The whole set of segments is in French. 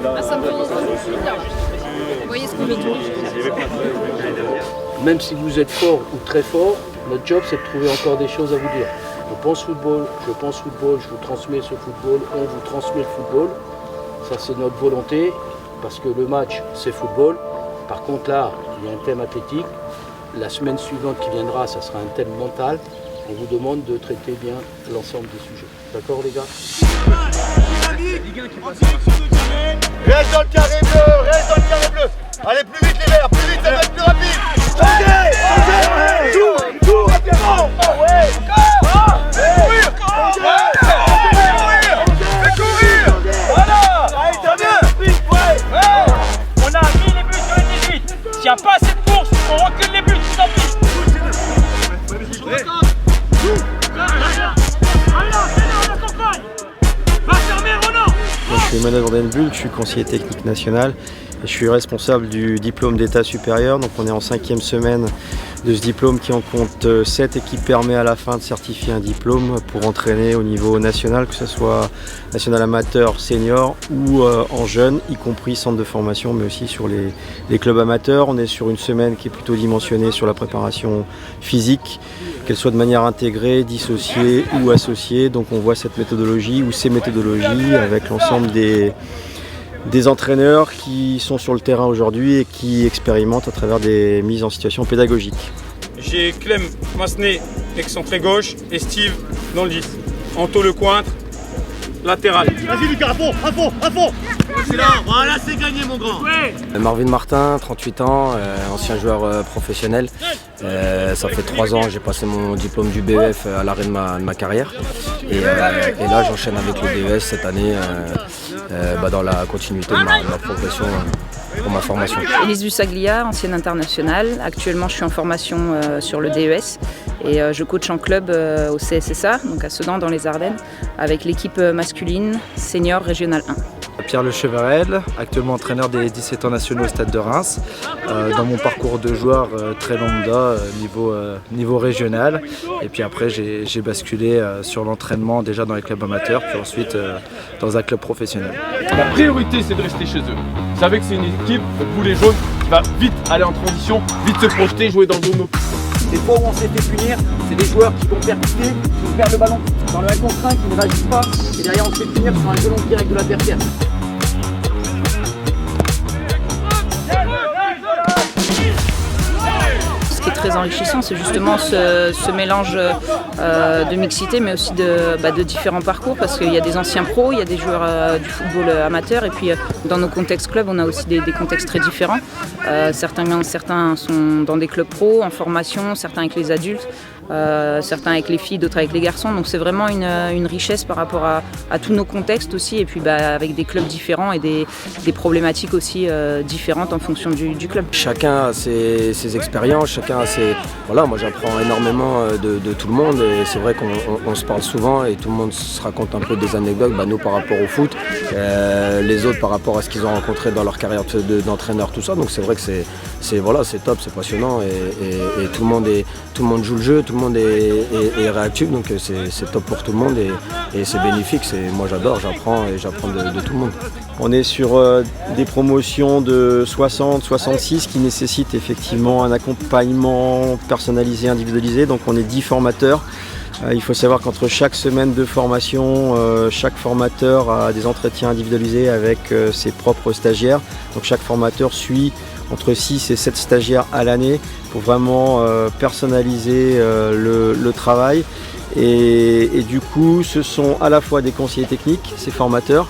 Ça me fait vous voyez ce qu'on vit tous les jours. Même si vous êtes fort ou très fort, notre job c'est de trouver encore des choses à vous dire. On pense football, je pense football, je vous transmets ce football, on vous transmet le football. Ça c'est notre volonté, parce que le match c'est football. Par contre là, il y a un thème athlétique. La semaine suivante qui viendra, ça sera un thème mental. On vous demande de traiter bien l'ensemble des sujets. D'accord les gars? Reste dans le carré bleu, reste dans le carré bleu. Allez plus vite les verts, plus vite, ça va être plus rapide. Changez, tout, rapidement. Ouais, courir, fais courir. Voilà, allez, t'as bien. On a mis les buts sur les 18. S'il n'y a pas assez de course, on recule les buts, tant pis. Je suis Emmanuel Vandenbulle, je suis conseiller technique national et je suis responsable du diplôme d'état supérieur. Donc on est en 5e semaine de ce diplôme qui en compte 7 et qui permet à la fin de certifier un diplôme pour entraîner au niveau national, que ce soit national amateur, senior ou en jeune, y compris centre de formation, mais aussi sur les clubs amateurs. On est sur une semaine qui est plutôt dimensionnée sur la préparation physique, qu'elle soit de manière intégrée, dissociée ou associée. Donc on voit cette méthodologie ou ces méthodologies avec l'ensemble des entraîneurs qui sont sur le terrain aujourd'hui et qui expérimentent à travers des mises en situation pédagogiques. J'ai Clem Massenet, excentré gauche, et Steve dans le 10. Anto Lecointre, latéral. Vas-y Lucas, à fond. Excellent, voilà c'est gagné mon grand. Marvin Martin, 38 ans, ancien joueur professionnel. Ça fait 3 ans que j'ai passé mon diplôme du BEF à l'arrêt de ma carrière. Et là j'enchaîne avec le DES cette année dans la continuité de ma progression pour ma formation. Élise Bussaglia, ancienne internationale. Actuellement je suis en formation sur le DES et je coach en club au CSSA, donc à Sedan dans les Ardennes, avec l'équipe masculine senior régional 1. Pierre Le Cheverel, actuellement entraîneur des 17 ans nationaux au Stade de Reims. Dans mon parcours de joueur très lambda, niveau régional. Et puis après j'ai basculé sur l'entraînement déjà dans les clubs amateurs, puis ensuite dans un club professionnel. La priorité c'est de rester chez eux. Vous savez que c'est une équipe, vous les jaunes, qui va vite aller en transition, vite se projeter, jouer dans le dos. Les fois où on s'est fait punir, c'est des joueurs qui vont percuter, qui vont perdre le ballon dans le 1 contre 1, qui ne réagissent pas, et derrière on se fait punir sur un gelon direct de l'adversaire. Ce qui est très enrichissant, c'est justement ce mélange de mixité, mais aussi de différents parcours, parce qu'il y a des anciens pros, il y a des joueurs du football amateur, et puis dans nos contextes clubs, on a aussi des contextes très différents. Certains sont dans des clubs pros, en formation, certains avec les adultes, certains avec les filles, d'autres avec les garçons. Donc c'est vraiment une richesse par rapport à tous nos contextes aussi, et puis avec des clubs différents et des problématiques aussi différentes en fonction du club. Chacun a ses expériences, chacun a ses... Voilà, moi j'apprends énormément de tout le monde et c'est vrai qu'on se parle souvent et tout le monde se raconte un peu des anecdotes, nous par rapport au foot, les autres par rapport à ce qu'ils ont rencontré dans leur carrière d'entraîneur, tout ça. Donc c'est vrai que c'est top, c'est passionnant et tout le monde joue le jeu, tout le monde est réactif, donc c'est top pour tout le monde et c'est bénéfique. Moi j'adore, j'apprends de tout le monde. On est sur des promotions de 60-66 qui nécessitent effectivement un accompagnement personnalisé, individualisé, donc on est 10 formateurs. Il faut savoir qu'entre chaque semaine de formation, chaque formateur a des entretiens individualisés avec ses propres stagiaires. Donc chaque formateur suit entre 6 et 7 stagiaires à l'année pour vraiment personnaliser le travail. Et du coup, ce sont à la fois des conseillers techniques, ces formateurs,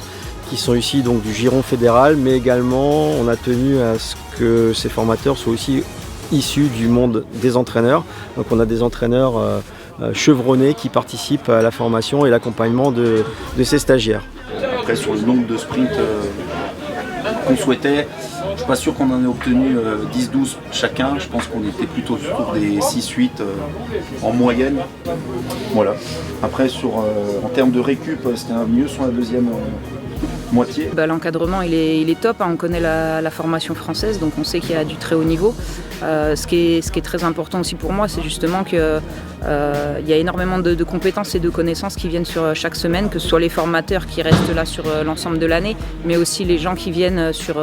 qui sont ici donc du giron fédéral, mais également on a tenu à ce que ces formateurs soient aussi issus du monde des entraîneurs. Donc on a des entraîneurs chevronnés qui participent à la formation et l'accompagnement de ces stagiaires. Après sur le nombre de sprints qu'on souhaitait, je ne suis pas sûr qu'on en ait obtenu 10-12 chacun, je pense qu'on était plutôt sur des 6-8 en moyenne. Voilà. Après en termes de récup, c'était mieux sur la deuxième moitié. L'encadrement il est top, hein. On connaît la formation française, donc on sait qu'il y a du très haut niveau. Ce qui est très important aussi pour moi, c'est justement qu'il y a énormément de compétences et de connaissances qui viennent sur chaque semaine, que ce soit les formateurs qui restent là sur l'ensemble de l'année, mais aussi les gens qui viennent sur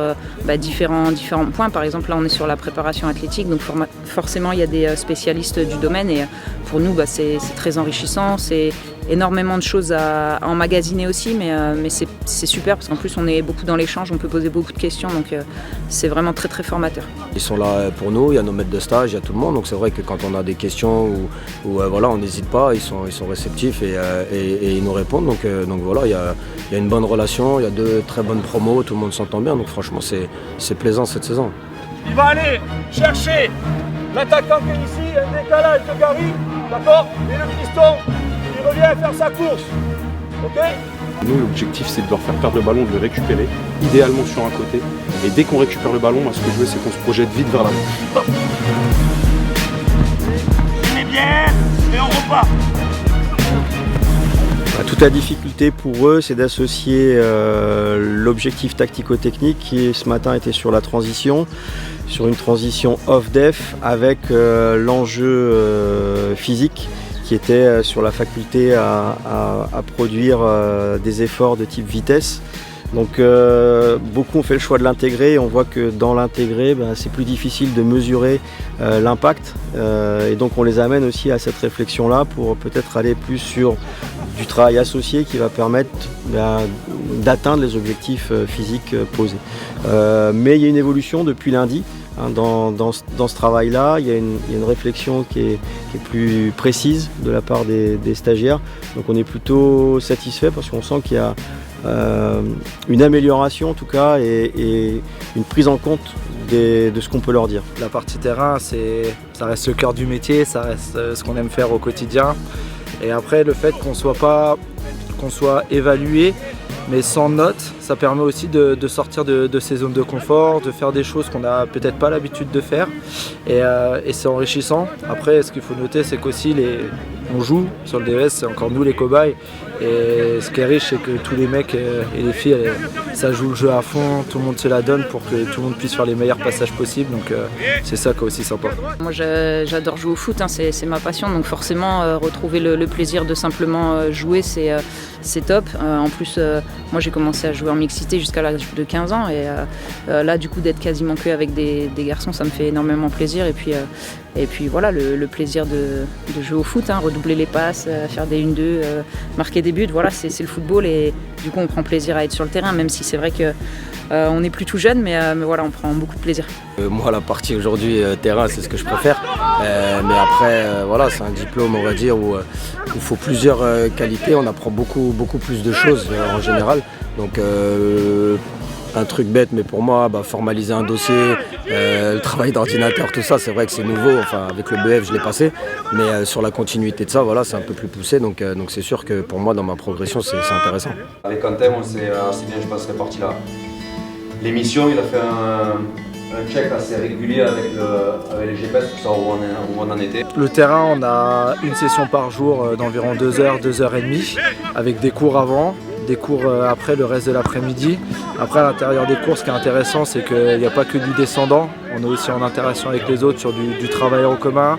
différents points. Par exemple, là on est sur la préparation athlétique, donc forcément il y a des spécialistes du domaine et pour nous c'est très enrichissant, c'est énormément de choses à emmagasiner aussi, mais c'est super parce qu'en plus on est beaucoup dans l'échange, on peut poser beaucoup de questions, donc c'est vraiment très très formateur. Ils sont là pour nous, il y a nos maîtres de stage, il y a tout le monde, donc c'est vrai que quand on a des questions voilà, on n'hésite pas, ils sont réceptifs et ils nous répondent, donc voilà, il y a une bonne relation, il y a 2 très bonnes promos, tout le monde s'entend bien, donc franchement c'est plaisant cette saison. Il va aller chercher l'attaquant qui est ici, un décalage de Gary, d'accord? Et le piston, il revient faire sa course, ok? Nous, l'objectif, c'est de leur faire perdre le ballon, de le récupérer, idéalement sur un côté. Et dès qu'on récupère le ballon, ce que je veux, c'est qu'on se projette vite vers l'avant. C'est bien, et on repart. Toute la difficulté pour eux, c'est d'associer l'objectif tactico-technique qui ce matin était sur la transition, sur une transition off-def avec l'enjeu physique qui était sur la faculté à produire des efforts de type vitesse. Donc beaucoup ont fait le choix de l'intégrer, on voit que dans l'intégrer, c'est plus difficile de mesurer l'impact et donc on les amène aussi à cette réflexion-là pour peut-être aller plus sur du travail associé qui va permettre d'atteindre les objectifs physiques posés. Mais il y a une évolution depuis lundi. Dans ce travail-là, il y a une réflexion qui est plus précise de la part des stagiaires. Donc on est plutôt satisfait parce qu'on sent qu'il y a une amélioration en tout cas et une prise en compte de ce qu'on peut leur dire. La partie terrain, ça reste le cœur du métier, ça reste ce qu'on aime faire au quotidien. Et après, le fait qu'on soit évalué, mais sans note, ça permet aussi de sortir de ces zones de confort, de faire des choses qu'on n'a peut-être pas l'habitude de faire. Et c'est enrichissant. Après, ce qu'il faut noter, c'est qu'aussi on joue sur le DES, c'est encore nous les cobayes. Et ce qui est riche, c'est que tous les mecs et les filles, ça joue le jeu à fond, tout le monde se la donne pour que tout le monde puisse faire les meilleurs passages possibles. Donc c'est ça qui est aussi sympa. Moi j'adore jouer au foot, hein, c'est ma passion, donc forcément retrouver le plaisir de simplement jouer, c'est top. En plus, moi j'ai commencé à jouer en mixité jusqu'à l'âge de 15 ans et là du coup d'être quasiment que avec des garçons, ça me fait énormément plaisir. Et puis voilà, le plaisir de jouer au foot, hein, redoubler les passes, faire des 1-2, marquer des buts, voilà, c'est le football et du coup on prend plaisir à être sur le terrain, même si c'est vrai que on n'est plus tout jeune, mais voilà, on prend beaucoup de plaisir. Moi, la partie aujourd'hui terrain, c'est ce que je préfère. Mais après, voilà, c'est un diplôme, on va dire, où il faut plusieurs qualités. On apprend beaucoup plus de choses en général. Donc, un truc bête, mais pour moi, formaliser un dossier, le travail d'ordinateur, tout ça, c'est vrai que c'est nouveau. Enfin, avec le BF, je l'ai passé. Mais sur la continuité de ça, voilà, c'est un peu plus poussé. Donc c'est sûr que pour moi, dans ma progression, c'est intéressant. Avec Quentin, on s'est assez bien, je pense, réparti l'émission. Il a fait un check assez régulier avec les GPS pour savoir où on en était. Le terrain, on a une session par jour d'environ 2 heures, 2 heures et demie, avec des cours avant, des cours après le reste de l'après-midi. Après, à l'intérieur des cours, ce qui est intéressant, c'est qu'il n'y a pas que du descendant. On est aussi en interaction avec les autres sur du travail en commun.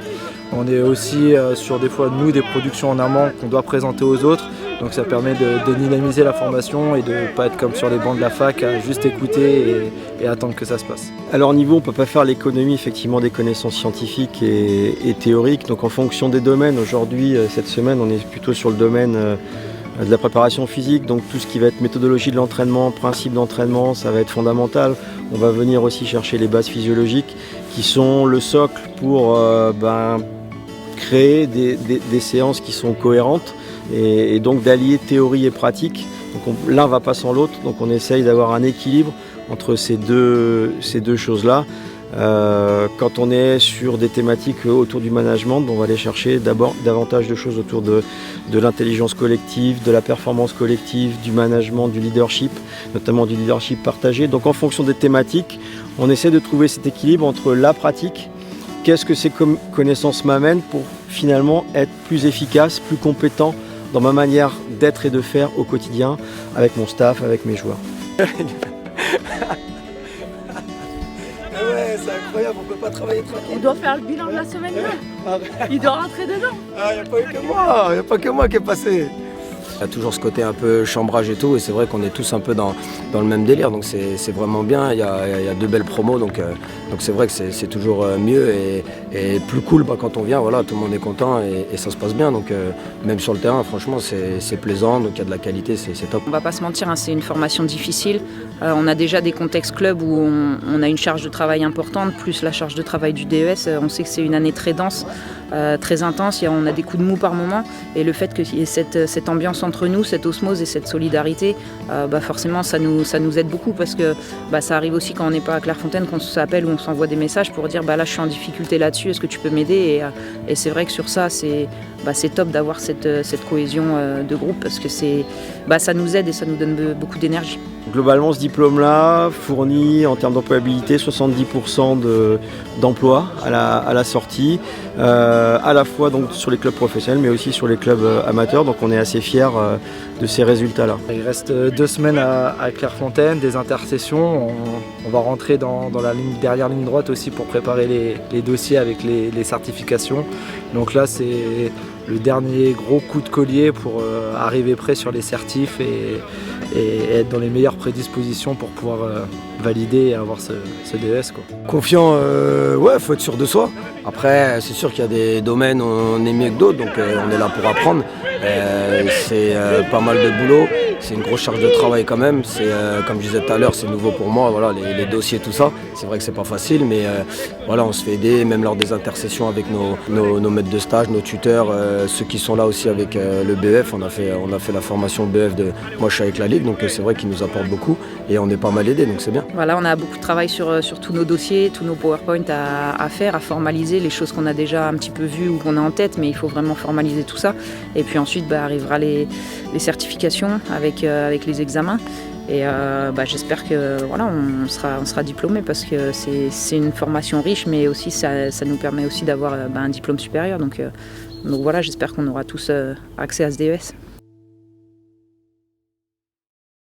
On est aussi sur des fois, nous, des productions en amont qu'on doit présenter aux autres. Donc ça permet de dynamiser la formation et de ne pas être comme sur les bancs de la fac, à juste écouter et attendre que ça se passe. À leur niveau, on ne peut pas faire l'économie effectivement des connaissances scientifiques et théoriques. Donc en fonction des domaines, aujourd'hui, cette semaine, on est plutôt sur le domaine de la préparation physique. Donc tout ce qui va être méthodologie de l'entraînement, principe d'entraînement, ça va être fondamental. On va venir aussi chercher les bases physiologiques qui sont le socle pour créer des séances qui sont cohérentes. Et donc d'allier théorie et pratique. Donc l'un ne va pas sans l'autre, donc on essaye d'avoir un équilibre entre ces deux choses-là. Quand on est sur des thématiques autour du management, on va aller chercher d'abord davantage de choses autour de l'intelligence collective, de la performance collective, du management, du leadership, notamment du leadership partagé. Donc en fonction des thématiques, on essaie de trouver cet équilibre entre la pratique, qu'est-ce que ces connaissances m'amènent pour finalement être plus efficace, plus compétent dans ma manière d'être et de faire au quotidien avec mon staff, avec mes joueurs. Ouais, c'est incroyable, on peut pas travailler tranquille. On doit faire le bilan de la semaine là. Il doit rentrer dedans. Ah, y a pas eu que moi, y a pas que moi qui est passé. Il y a toujours ce côté un peu chambrage et tout, et c'est vrai qu'on est tous un peu dans le même délire, donc c'est vraiment bien. Il y a deux belles promos, donc c'est vrai que c'est toujours mieux et plus cool quand on vient. Voilà, tout le monde est content et ça se passe bien. Donc même sur le terrain, franchement, c'est plaisant, donc il y a de la qualité, c'est top. On va pas se mentir, hein, c'est une formation difficile. On a déjà des contextes clubs où on a une charge de travail importante, plus la charge de travail du DES. On sait que c'est une année très dense, très intense. On a des coups de mou par moment, et le fait qu'il y ait cette ambiance entre nous, cette osmose et cette solidarité, forcément ça nous aide beaucoup, parce que ça arrive aussi quand on n'est pas à Clairefontaine qu'on s'appelle ou on s'envoie des messages pour dire là je suis en difficulté là-dessus, est-ce que tu peux m'aider, et c'est vrai que sur ça c'est top d'avoir cette cohésion de groupe, parce que ça nous aide et ça nous donne beaucoup d'énergie. Globalement, ce diplôme-là fournit en termes d'employabilité 70% d'emploi à la sortie, à la fois donc sur les clubs professionnels mais aussi sur les clubs amateurs, donc on est assez fiers de ces résultats-là. Il reste 2 semaines à Clairefontaine, des intersessions, on va rentrer dans la dernière ligne droite aussi pour préparer les dossiers avec les certifications. Donc là c'est le dernier gros coup de collier pour arriver prêt sur les certifs et être dans les meilleures prédispositions pour pouvoir valider et avoir ce DES, quoi. Confiant, ouais, faut être sûr de soi. Après, c'est sûr qu'il y a des domaines où on est mieux que d'autres, donc on est là pour apprendre. C'est pas mal de boulot, c'est une grosse charge de travail quand même. C'est comme je disais tout à l'heure, c'est nouveau pour moi, voilà, les dossiers, tout ça. C'est vrai que c'est pas facile, mais voilà, on se fait aider, même lors des intercessions avec nos maîtres de stage, nos tuteurs, ceux qui sont là aussi avec le BEF. On a fait la formation BEF moi je suis avec la Ligue, donc c'est vrai qu'ils nous apportent beaucoup et on est pas mal aidés, donc c'est bien. Voilà, on a beaucoup de travail sur tous nos dossiers, tous nos PowerPoint à faire, à formaliser les choses qu'on a déjà un petit peu vues ou qu'on a en tête, mais il faut vraiment formaliser tout ça. Et puis ensuite arrivera les certifications avec les examens. Et j'espère que voilà, on sera diplômé, parce que c'est une formation riche, mais aussi ça nous permet aussi d'avoir un diplôme supérieur. Donc voilà, j'espère qu'on aura tous accès à ce DES.